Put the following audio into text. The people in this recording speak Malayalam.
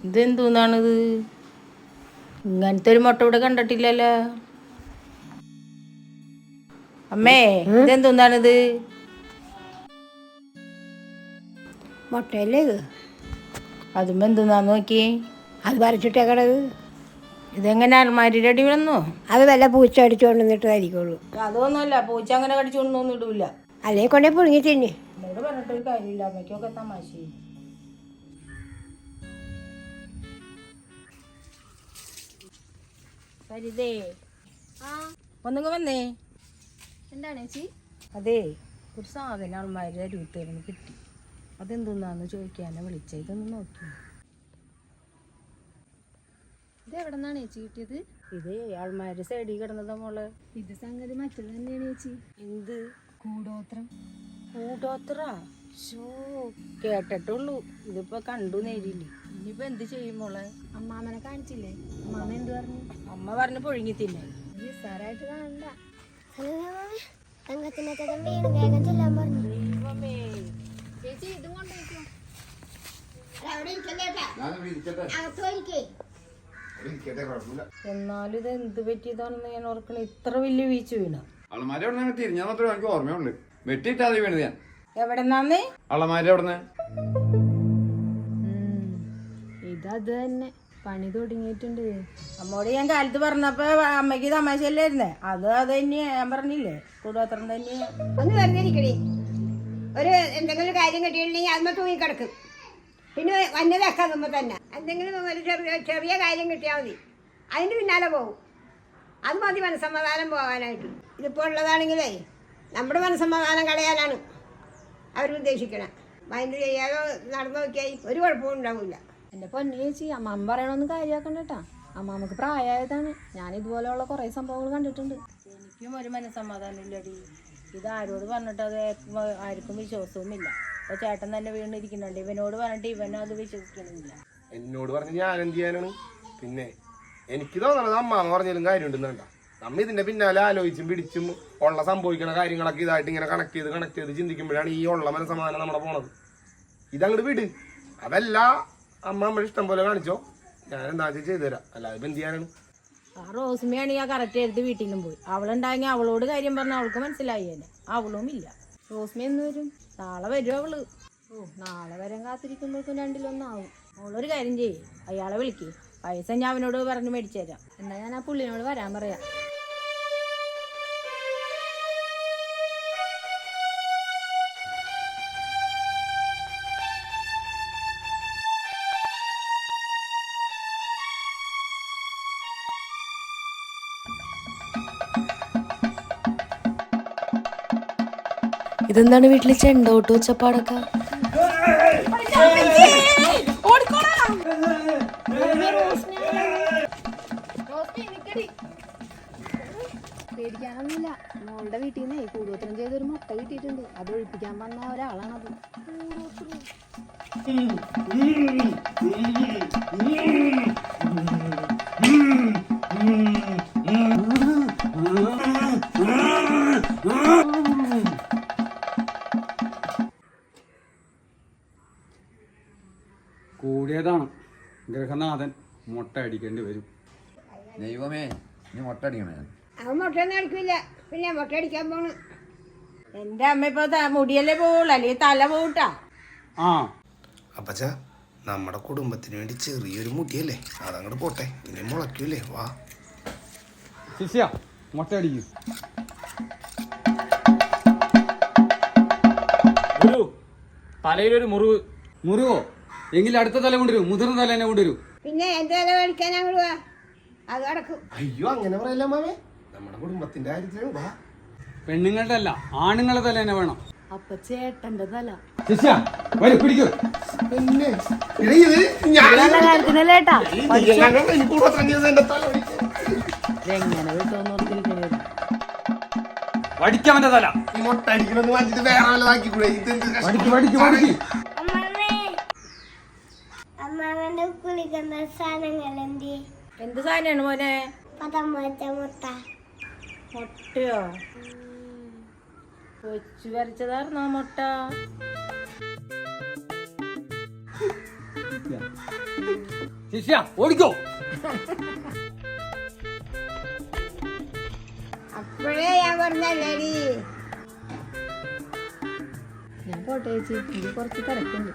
ഇതെന്തോന്നാണിത്? ഇങ്ങനത്തെ ഒരു മുട്ട ഇവിടെ കണ്ടിട്ടില്ലല്ലോ. അമ്മേ, ഇതെന്തോന്നാണിത്? മുട്ടയല്ലേ ഇത്? അതുമ്പോ എന്തോന്നാന്ന് നോക്കി. അത് വരച്ചിട്ടേക്കണത്. ഇതെങ്ങനെ അലമാരിയുടെ അടി വന്നോ? അത് വല്ല പൂച്ച അടിച്ചു കൊണ്ടുവന്നിട്ടായിരിക്കുള്ളൂ. അതൊന്നുമല്ല, പൂച്ച അങ്ങനെ കടിച്ചുകൊണ്ടൊന്നും ഇടൂല. അല്ലേ കൊണ്ടേ പുഴുങ്ങി തിന്നെ. എന്നോട് പറഞ്ഞിട്ടൊരു കാര്യമില്ല, അമ്മയ്ക്കൊക്കെ തമാശ. സരിതേ, ഒന്നുങ്ങ വന്നേ. എന്താണ് ചേച്ചി? അതെ, ഒരു സാധനം അലമാരിയുടെ അരുവത്തേന്ന് കിട്ടി. അതെന്തോന്നാന്ന് ചോദിക്കാനാ വിളിച്ചത്. ഇതൊന്ന് നോക്കി. ഇത് എവിടെ നിന്നാണ് ചേച്ചി കിട്ടിയത്? ഇത് അലമാരി സൈഡിൽ കിടന്നതാ മോളെ. ഇത് സംഗതി മറ്റത് തന്നെയാണ് ചേച്ചി. എന്ത് കൂടോത്രം? കൂടോത്ര? ഷോ, കേട്ടിട്ടുള്ളൂ. ഇതിപ്പോ കണ്ടു നേരില്ല. ഇനിയിപ്പോ എന്ത് ചെയ്യും മോളെ? അമ്മാമനെ കാണിച്ചില്ലേ? അമ്മാമ എന്ത് പറഞ്ഞു? അമ്മ പറഞ്ഞു പുഴുങ്ങിത്തില്ല. നിസ്സാരായിട്ട് കാണണ്ട. ചേച്ചി ഇതും കൊണ്ടുപോയിക്കോ. എന്നാലും ഇത് എന്ത് പറ്റിയതാണെന്ന് ഞാൻ ഓർക്കണ. ഇത്ര വലിയ വീഴ്ച വീണ. അളമാരി അവിടെ തിരിഞ്ഞാൽ മാത്രമേ എനിക്ക് ഓർമ്മയുള്ളൂ. വെട്ടിയിട്ടാതെ വീണത് ഞാൻ. എവിടെന്നാന്നേ? അളമാരി അവിടെ. ഇതത് തന്നെ, പണി തുടങ്ങിയിട്ടുണ്ട്. അമ്മോട് ഞാൻ കാലത്ത് പറഞ്ഞപ്പോ അമ്മയ്ക്ക് തമാശയല്ലായിരുന്നേ. അത് തന്നെയാ ഞാൻ പറഞ്ഞില്ലേ, കൂടോത്രം തന്നെയാ. ഒന്ന് പറഞ്ഞിരിക്കണേ. ഒരു എന്തെങ്കിലും കാര്യം കിട്ടിയിട്ടുണ്ടെങ്കിൽ അതിന് തൂങ്ങിക്കിടക്കും. പിന്നെ വന്നെ വെക്കാതുമ്പോ തന്നെ എന്തെങ്കിലും ഒരു ചെറിയ കാര്യം കിട്ടിയാൽ മതി, അതിൻ്റെ പിന്നാലെ പോകും. അത് മതി മനസ്സമാധാനം പോകാനായിട്ട്. ഇതിപ്പോൾ ഉള്ളതാണെങ്കിലേ നമ്മുടെ മനസ്സമാധാനം കളയാനാണ് അവരുദ്ദേശിക്കണം. മൈൻഡ് ചെയ്യാതെ നടന്നു നോക്കിയാൽ ഒരു കുഴപ്പവും ഉണ്ടാവില്ല. എൻ്റെ പൊന്നു ചേച്ചി, അമ്മാമ്മ പറയണമെന്ന് കാര്യമാക്കണ്ട കേട്ടാ. അമ്മാമ്മക്ക് പ്രായമായതാണ്. ഞാൻ ഇതുപോലെയുള്ള കുറേ സംഭവങ്ങൾ കണ്ടിട്ടുണ്ട്. എനിക്കും ഒരു മനസ്സമാധാനം ഇല്ലടി. ഇത് ആരോട് പറഞ്ഞിട്ട് അത് ആർക്കും വിശ്വാസവുമില്ല. അപ്പൊ ചേട്ടൻ തന്നെ വീണിരിക്കുന്നുണ്ട്. ഇവനോട് പറഞ്ഞിട്ട് ഇവനത് വിശ്വസിക്കണില്ല. എന്നോട് പറഞ്ഞ് ഞാൻ എന്ത് ചെയ്യാനാണ്? പിന്നെ എനിക്ക് തോന്നണത് അമ്മാമ്മ പറഞ്ഞാലും കാര്യമുണ്ടെന്നുണ്ട. നമ്മ ഇതിന്റെ പിന്നാലെ ആലോചിച്ചും പിടിച്ചും ഉള്ള സംഭവിക്കണ കാര്യങ്ങളൊക്കെ ഇതായിട്ട് ഇങ്ങനെ കണക്ട് ചെയ്ത് ചിന്തിക്കുമ്പോഴാണ് ഈ ഉള്ള മനസ്സമാധാനം നമ്മുടെ പോണത്. ഇതങ്ങോട്ട് വിട്. അതല്ല അമ്മ ഇഷ്ടം പോലെ കാണിച്ചോ, ഞാൻ എന്താ ചെയ്തു തരാം. അല്ലാതെ ഇപ്പം എന്ത് ചെയ്യാനാണ്? ആ റോസ്മിയാണ് ഞാൻ കറക്റ്റ് എടുത്ത് വീട്ടിലും പോയി. അവളുണ്ടായെങ്കിൽ അവളോട് കാര്യം പറഞ്ഞാൽ അവൾക്ക് മനസ്സിലായേനെ. അവളും ഇല്ല. റോസ്മി എന്ന് വരും? നാളെ വരും അവള്. നാളെ വരാൻ കാത്തിരിക്കുമ്പോഴേക്കും രണ്ടിലൊന്നാവും. അവളൊരു കാര്യം ചെയ്യേ, അയാളെ വിളിക്കേ. പൈസ ഞാൻ അവനോട് പറഞ്ഞ് മേടിച്ചു തരാം. എന്നാ ഞാൻ ആ പുള്ളിനോട് വരാൻ പറയാം. ഇതെന്താണ് വീട്ടിൽ ചെണ്ടോട്ട് വെച്ചപ്പാടൊക്കെ? പേടിക്കാനൊന്നുമില്ല. മോളുടെ വീട്ടിൽ നിന്നേ കൂടോത്രം ചെയ്തൊരു മുട്ട കിട്ടിയിട്ടുണ്ട്. അത് ഒഴിപ്പിക്കാൻ വന്ന ഒരാളാണത്. കൂടിയതാണ്. ഗൃഹനാഥൻ മുട്ട അടിക്കേണ്ടി വരും. ദൈവമേ, നീ മുട്ട അടിക്കണേ. അവൻ മുട്ടയൊന്നും അടിക്കില്ല. പിന്നെ മുട്ട അടിക്കാൻ പോണ്. എന്റെ അമ്മ ഇപ്പൊ മുടിയല്ലേ പോവുള്ളൂ, അല്ലെങ്കിൽ തല പോട്ടാ. ആ അപ്പച്ചാ, നമ്മുടെ കുടുംബത്തിന് വേണ്ടി ചെറിയൊരു മുടിയല്ലേ, അതങ്ങോട്ട് പോട്ടെ. ഇനി മുളയ്ക്കൂലേ? വാ ശിഷ്യ, മുട്ട അടിക്കൂ. തലയിലൊരു മുറിവ്. മുറിവോ? എങ്കിൽ അടുത്ത തല കൊണ്ടുവരൂ. മുതിർന്ന തല തന്നെ കൊണ്ടുവരൂ. പിന്നെ എന്റെ തല മേടിക്കാൻ അങ്ങോട്ട് പോവാ, അത് കിടക്കും. അയ്യോ, അങ്ങനെ പറയല്ല മാമേ, നമ്മുടെ കുടുംബത്തിന്റെ കാര്യത്തിലാണ്. വാ. പെണ്ണുങ്ങളുടെ അല്ല, ആണുങ്ങളുടെ തല തന്നെ വേണം. അപ്പൊ ചേട്ടന്റെ തല. ശിഷ്യ, വരൂ, പിടിക്കൂ. പിന്നെ കാര്യത്തിനല്ലേട്ടാ എങ്ങനെ വിട്ടോന്നോർത്തിരിക്കണേ. വടിക്കാമന്റെ തല. മുട്ട അടിക്കണമെന്ന് വാങ്ങിച്ചിട്ട് വേറെ വല്ലതാക്കിക്കൂടെ? എന്ത് സാധനമാണ് മോനെ? മുട്ടയോ? കൊച്ചു വരച്ചതാർന്നോ മുട്ട? ശിഷ്യ ഓടിക്കോ. അപ്പോഴേ ഞാൻ പറഞ്ഞല്ലേടി. ഞാൻ പോട്ടെ ചേച്ചി, എനിക്ക് കുറച്ച് തിരക്കുണ്ട്.